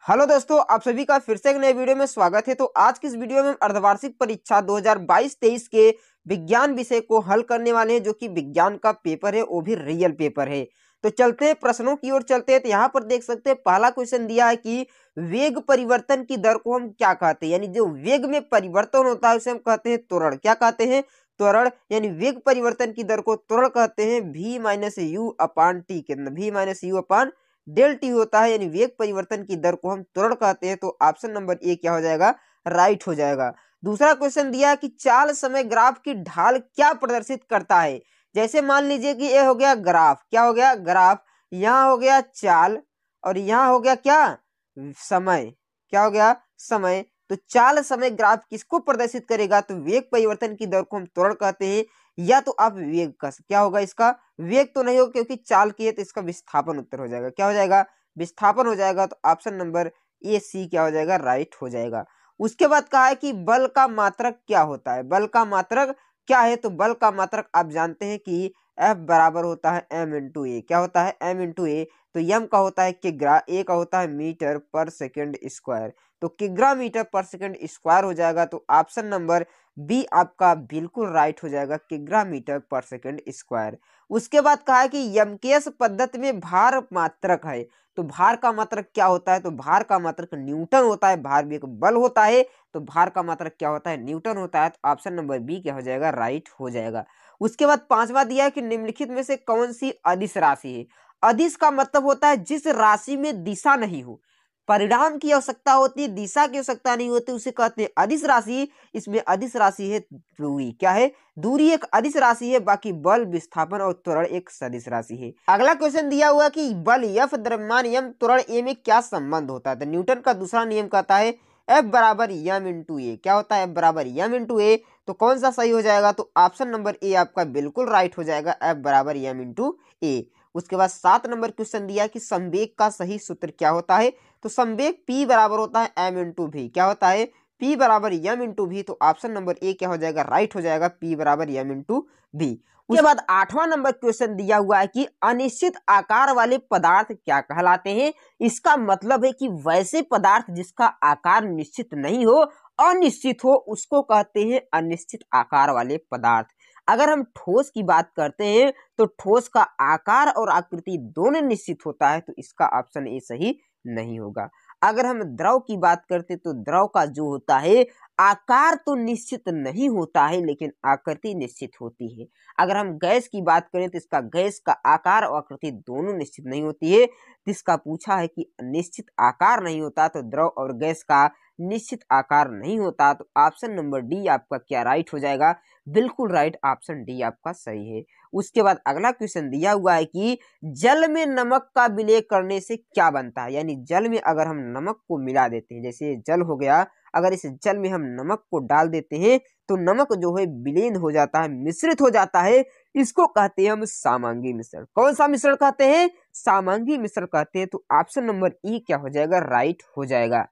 Hello दोस्तों, आप सभी का फिर से एक नए वीडियो में स्वागत है। तो आज की इस वीडियो में हम अर्धवार्षिक परीक्षा 2022-23 के विज्ञान विषय को हल करने वाले हैं, जो कि विज्ञान का पेपर है, वो भी रियल पेपर है। तो चलते हैं प्रश्नों की ओर चलते हैं। तो यहाँ पर देख सकते हैं पहला क्वेश्चन दिया है कि वेग परिवर्तन की दर को हम क्या कहते हैं, यानी जो वेग में परिवर्तन होता है उसे हम कहते हैं त्वरण। क्या कहते हैं? त्वरण। यानी वेग परिवर्तन की दर को त्वरण कहते हैं v minus u upon t के अंदर। v minus u upon del t होता है, यानी वेग परिवर्तन की दर को हम त्वरण कहते हैं। तो ऑप्शन नंबर ए क्या हो जाएगा? राइट हो जाएगा। दूसरा क्वेश्चन दिया है कि चाल समय ग्राफ की ढाल क्या प्रदर्शित करता है। जैसे मान लीजिए कि ये हो गया ग्राफ, क्या हो गया? ग्राफ। यहाँ हो गया चाल और यहाँ हो गया क्या? समय। क्या हो गया? समय। तो चाल समय ग्राफ किसको प्रदर्शित करेगा? तो वेग परिवर्तन की दर को हम त्वरण कहते हैं, या तो आप वेग का, क्या होगा इसका? वेग तो नहीं होगा क्योंकि चाल की है, तो इसका विस्थापन उत्तर हो जाएगा। क्या हो जाएगा? विस्थापन हो जाएगा। तो ऑप्शन नंबर ए सी क्या हो जाएगा? राइट हो जाएगा। उसके बाद कहा है कि बल का मात्रक क्या होता है। बल का मात्रक क्या है? तो बल का मात्रक आप जानते हैं कि F बराबर होता है m इंटू ए। क्या होता है? m इंटू ए। तो m का होता है किग्रा, ए का होता है मीटर पर सेकंड स्क्वायर। तो किग्रा मीटर पर सेकंड स्क्वायर हो जाएगा। तो ऑप्शन नंबर बी आपका बिल्कुल राइट हो जाएगा, किग्रा मीटर पर सेकंड स्क्वायर। उसके बाद कहा है कि यमकेश पद्धति में भार मात्रक है। तो भार का मात्रक क्या होता है? तो भार का मात्रक न्यूटन होता है। भार भी एक बल होता है, तो भार का मात्रक क्या होता है? न्यूटन होता है। तो ऑप्शन नंबर बी क्या हो जाएगा? राइट हो जाएगा। उसके बाद पांचवा दिया है कि निम्नलिखित में से कौन सी अदिश राशि है। अदिश का मतलब होता है जिस राशि में दिशा नहीं हो। परिणाम की आवश्यकता होती है, दिशा की आवश्यकता नहीं होती, उसे कहते हैं अदिश राशि। इसमें अदिश राशि है दूरी। क्या है? दूरी एक अदिश राशि है, बाकी बल, विस्थापन और त्वरण एक सदिश राशि है। अगला क्वेश्चन दिया हुआ कि बल F, द्रव्यमान m, त्वरण a में क्या संबंध होता है। तो न्यूटन का दूसरा नियम कहता है F बराबर m इंटू ए। क्या होता है? F बराबर m इंटू ए। तो कौन सा सही हो जाएगा? तो ऑप्शन नंबर ए आपका बिल्कुल राइट हो जाएगा, F बराबर m इंटू ए। उसके बाद 7 नंबर क्वेश्चन दिया कि संवेग का सही सूत्र क्या होता है। तो संवेग P बराबर होता है m इंटू भी। क्या होता है? P बराबर m इंटू भी। तो ऑप्शन नंबर ए क्या हो जाएगा? राइट हो जाएगा, P बराबर m इंटू भी। उसके बाद 8वां नंबर क्वेश्चन दिया हुआ है कि अनिश्चित आकार वाले पदार्थ क्या कहलाते हैं। इसका मतलब है कि वैसे पदार्थ जिसका आकार निश्चित नहीं हो, अनिश्चित हो, उसको कहते हैं अनिश्चित आकार वाले पदार्थ। अगर हम ठोस की बात करते हैं तो ठोस का आकार और आकृति दोनों निश्चित होता है, तो इसका ऑप्शन ए सही नहीं होगा। अगर हम द्रव की बात करते तो द्रव का जो होता है आकार तो निश्चित नहीं होता है, लेकिन आकृति निश्चित होती है। अगर हम गैस की बात करें तो इसका गैस का आकार और आकृति दोनों निश्चित नहीं होती है। जिसका पूछा है कि निश्चित आकार नहीं होता, तो द्रव और गैस का निश्चित आकार नहीं होता। तो ऑप्शन नंबर डी आपका क्या राइट हो जाएगा? बिल्कुल राइट, ऑप्शन डी आपका सही है। उसके बाद अगला क्वेश्चन दिया हुआ है कि जल में नमक का विलय करने से क्या बनता है। यानी जल में अगर हम नमक को मिला देते हैं, जैसे जल हो गया, अगर इस जल में हम नमक को डाल देते हैं तो नमक जो है विलीन हो जाता है, मिश्रित हो जाता है। इसको कहते हैं हम समांगी मिश्रण। कौन सा मिश्रण कहते हैं? समांगी मिश्रण कहते हैं। तो ऑप्शन नंबर ई क्या हो जाएगा? राइट हो जाएगा।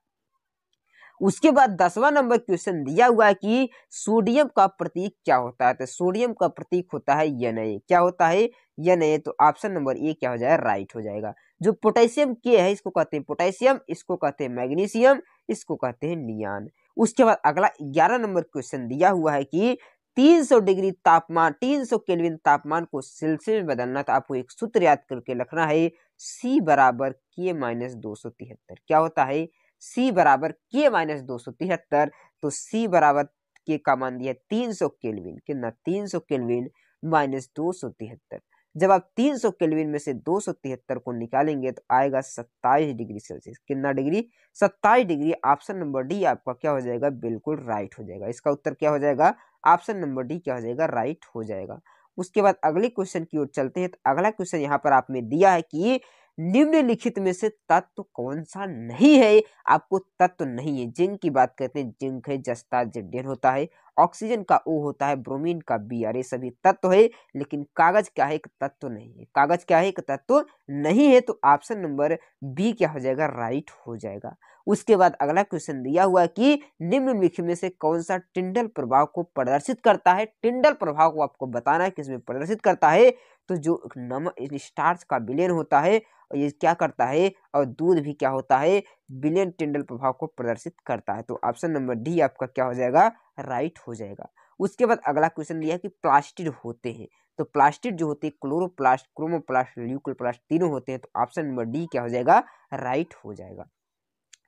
उसके बाद 10वां नंबर क्वेश्चन दिया हुआ है कि सोडियम का प्रतीक क्या होता है। तो सोडियम का प्रतीक होता है Na। क्या होता है? Na। तो ऑप्शन नंबर ए क्या हो जाएगा? राइट हो जाएगा। जो पोटेशियम के है इसको कहते हैं पोटेशियम, इसको कहते हैं मैग्नीशियम, इसको कहते हैं नियान। उसके बाद अगला 11 नंबर क्वेश्चन दिया हुआ है कि 300 डिग्री तापमान, 300 केल्विन तापमान को सेल्सियस में बदलना, तो आपको एक सूत्र याद करके रखना है, C बराबर K माइनस 273। क्या होता है? C बराबर K माइनस 273। तो C बराबर K का मान दिया 300 केल्विन। कितना? 300 केल्विन माइनस 273। जब आप 300 केल्विन में से 273 को निकालेंगे तो आएगा 27 डिग्री सेल्सियस। कितना degree? 27 degree. Option number D आपका क्या हो जाएगा? बिल्कुल राइट हो जाएगा। इसका उत्तर क्या हो जाएगा? ऑप्शन नंबर डी क्या हो जाएगा? राइट हो जाएगा। उसके बाद अगले क्वेश्चन की ओर चलते हैं। तो अगला क्वेश्चन यहाँ पर आपने दिया है कि निम्नलिखित में से तत्व कौन सा नहीं है। आपको तत्व नहीं है, जिंक की बात करते हैं, जिंक है, जस्ता जेडेन होता है, ऑक्सीजन का O होता है, ब्रोमीन का Br, ये सभी तत्व है। लेकिन कागज क्या है? एक तत्व नहीं है। कागज क्या है? एक तत्व नहीं है। तो ऑप्शन नंबर बी क्या हो जाएगा? राइट हो जाएगा। उसके बाद अगला क्वेश्चन दिया हुआ है कि निम्नलिखित में से कौन सा टिंडल प्रभाव को प्रदर्शित करता है। टिंडल प्रभाव को आपको बताना है किसमें प्रदर्शित करता है। तो जो नमक स्टार्च का विलयन होता है और ये क्या करता है, और दूध भी क्या होता है, विलियन टिंडल प्रभाव को प्रदर्शित करता है। तो ऑप्शन नंबर डी आपका क्या हो जाएगा, राइट हो जाएगा। उसके बाद अगला क्वेश्चन दिया है कि प्लास्टिड होते हैं, तो प्लास्टिड जो होते हैं क्लोरोप्लास्ट, क्रोमोप्लास्ट, ल्यूकोप्लास्ट तीनों होते हैं, तो ऑप्शन नंबर डी क्या हो जाएगा, राइट हो जाएगा।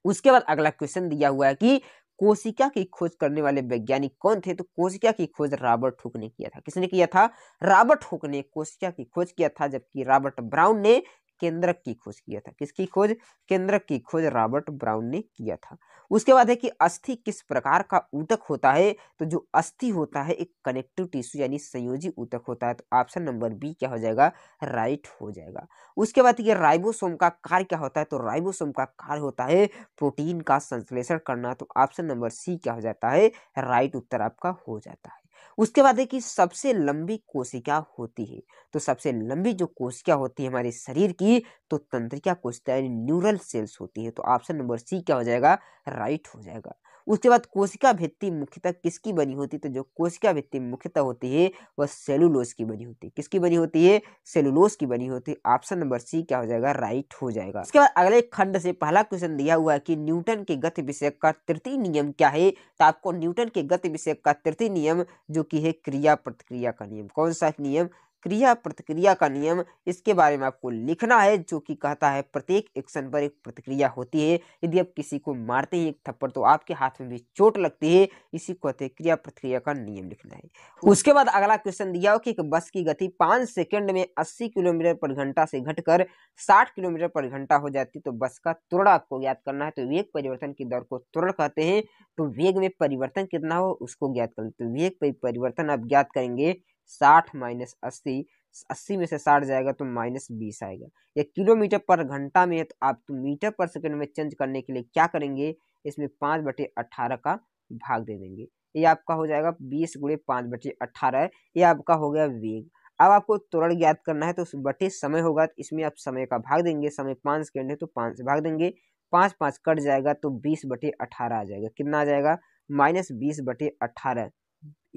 उसके बाद अगला क्वेश्चन दिया हुआ है कि कोशिका की खोज करने वाले वैज्ञानिक कौन थे, तो कोशिका की खोज रॉबर्ट हुक ने किया था। किसने किया था, रॉबर्ट हुक ने कोशिका की खोज किया था, जबकि रॉबर्ट ब्राउन ने केंद्रक की खोज किया था। किसकी खोज, केंद्रक की खोज रॉबर्ट ब्राउन ने किया था। उसके बाद है कि अस्थि किस प्रकार का ऊतक होता है, तो जो अस्थि होता है एक कनेक्टिव टिश्यू यानी संयोजी ऊतक होता है, तो ऑप्शन नंबर बी क्या हो जाएगा, राइट हो जाएगा। उसके बाद ये राइबोसोम का कार्य क्या होता है, तो राइबोसोम का कार्य होता है प्रोटीन का संश्लेषण करना, तो ऑप्शन नंबर सी क्या हो जाता है, राइट उत्तर आपका हो जाता है। उसके बाद है कि सबसे लंबी कोशिका होती है, तो सबसे लंबी जो कोशिका होती है हमारे शरीर की, तो तंत्रिका कोशिका यानी न्यूरल सेल्स होती है, तो ऑप्शन नंबर सी क्या हो जाएगा, राइट हो जाएगा। उसके बाद कोशिका भित्ति मुख्यतः किसकी बनी होती है, तो जो कोशिका भित्ति मुख्यतः होती है वह सेलुलोज की बनी होती है। किसकी बनी होती है, सेलुलोज की बनी होती है। ऑप्शन नंबर सी क्या हो जाएगा, राइट हो जाएगा। इसके बाद अगले खंड से पहला क्वेश्चन दिया हुआ है कि न्यूटन के गति विषयक का तृतीय नियम क्या है, तो आपको न्यूटन के गति विषयक का तृतीय नियम जो कि है क्रिया प्रतिक्रिया का नियम, कौन सा नियम, क्रिया प्रतिक्रिया का नियम, इसके बारे में आपको लिखना है, जो कि कहता है प्रत्येक एक्शन पर एक प्रतिक्रिया होती है। यदि आप किसी को मारते हैं एक थप्पड़ तो आपके हाथ में भी चोट लगती है, इसी को कहते हैं क्रिया प्रतिक्रिया का नियम लिखना है। उसके बाद अगला क्वेश्चन दिया हो कि एक बस की गति 5 सेकंड में 80 किलोमीटर पर घंटा से घटकर 60 किलोमीटर पर घंटा हो जाती, तो बस का त्वरण आपको ज्ञात करना है। तो वेग परिवर्तन की दर को त्वरण कहते हैं, तो वेग में परिवर्तन कितना हो उसको ज्ञात करें। तो वेग परिवर्तन आप ज्ञात करेंगे 60 माइनस 80, 80 में से 60 जाएगा तो -20 आएगा। या किलोमीटर पर घंटा में है तो आप तो मीटर पर सेकंड में चेंज करने के लिए क्या करेंगे, इसमें 5/18 का भाग दे देंगे। ये आपका हो जाएगा 20 गुणे 5/18, ये आपका हो गया वेग। अब आपको त्वरण ज्ञात करना है, तो उस बटे समय होगा, तो इसमें आप समय का भाग देंगे, समय 5 सेकंड है तो 5 से भाग देंगे, 5 5 कट जाएगा तो 20/18 आ जाएगा। कितना आ जाएगा, -20/18,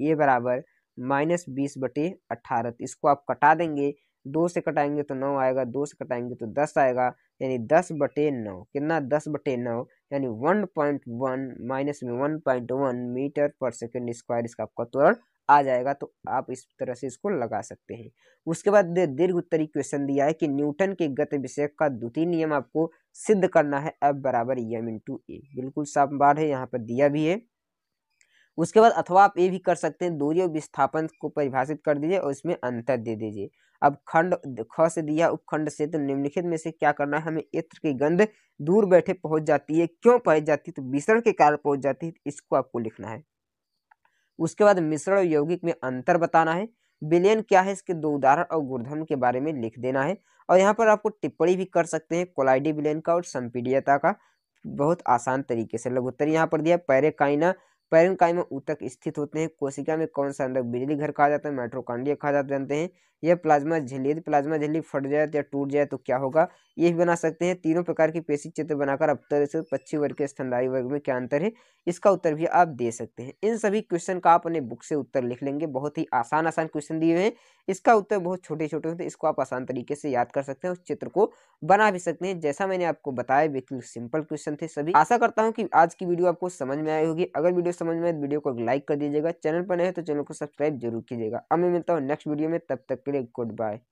ये बराबर -20/18। इसको आप कटा देंगे, 2 से कटाएंगे तो 9 आएगा, 2 से कटाएंगे तो 10 आएगा, यानी 10/9। कितना, 10/9 यानी 1.1 माइनस में 1.1 मीटर पर सेकंड स्क्वायर इसका आपका त्वरण आ जाएगा। तो आप इस तरह से इसको लगा सकते हैं। उसके बाद दीर्घ उत्तरी क्वेश्चन दिया है कि न्यूटन के गति विषयक का द्वितीय नियम आपको सिद्ध करना है, F = m/a। बिल्कुल साफ बात है, यहाँ पर दिया भी है। उसके बाद अथवा आप ये भी कर सकते हैं, दूरी और विस्थापन को परिभाषित कर दीजिए और इसमें अंतर दे दीजिए। अब खंड ख से दिया उपखंड से, तो निम्नलिखित में से क्या करना है, हमें इत्र की गंध दूर बैठे पहुंच जाती है, क्यों पहुंच जाती है, तो विसरण के कारण पहुंच जाती है, इसको आपको लिखना है। उसके बाद मिश्रण और यौगिक में अंतर बताना है, विलयन क्या है इसके 2 उदाहरण और गुणधर्म के बारे में लिख देना है। और यहाँ पर आपको टिप्पणी भी कर सकते हैं कोलाइडी विलयन का और संपीडियता का, बहुत आसान तरीके से। लघु उत्तर यहाँ पर दिया, पैरेकाइना, पैरेन्काइमा ऊतक स्थित होते हैं। कोशिका में कौन सा अंदर बिजली घर कहा जाता है, माइटोकॉन्ड्रिया कहा जाता जानते हैं। यह प्लाज्मा झिल्ली, यदि प्लाज्मा झिल्ली फट जाए या टूट जाए तो क्या होगा, ये भी बना सकते हैं। तीनों प्रकार की पेशी चित्र बनाकर अब से पक्षी वर्ग के स्तनधारी वर्ग में क्या अंतर है, इसका उत्तर भी आप दे सकते हैं। इन सभी क्वेश्चन का आप अपने बुक से उत्तर लिख लेंगे, बहुत ही आसान क्वेश्चन दिए हुए हैं। इसका उत्तर बहुत छोटे छोटे होते हैं, इसको आप आसान तरीके से याद कर सकते हैं, उस चित्र को बना भी सकते हैं। जैसा मैंने आपको बताया बिल्कुल सिंपल क्वेश्चन थे सभी। आशा करता हूं कि आज की वीडियो आपको समझ में आई होगी। अगर वीडियो समझ में आए तो वीडियो को लाइक कर दीजिएगा, चैनल पर नए हैं तो चैनल को सब्सक्राइब जरूर कीजिएगा। अब मैं मिलता हूँ नेक्स्ट वीडियो में, तब तक के लिए गुड बाय।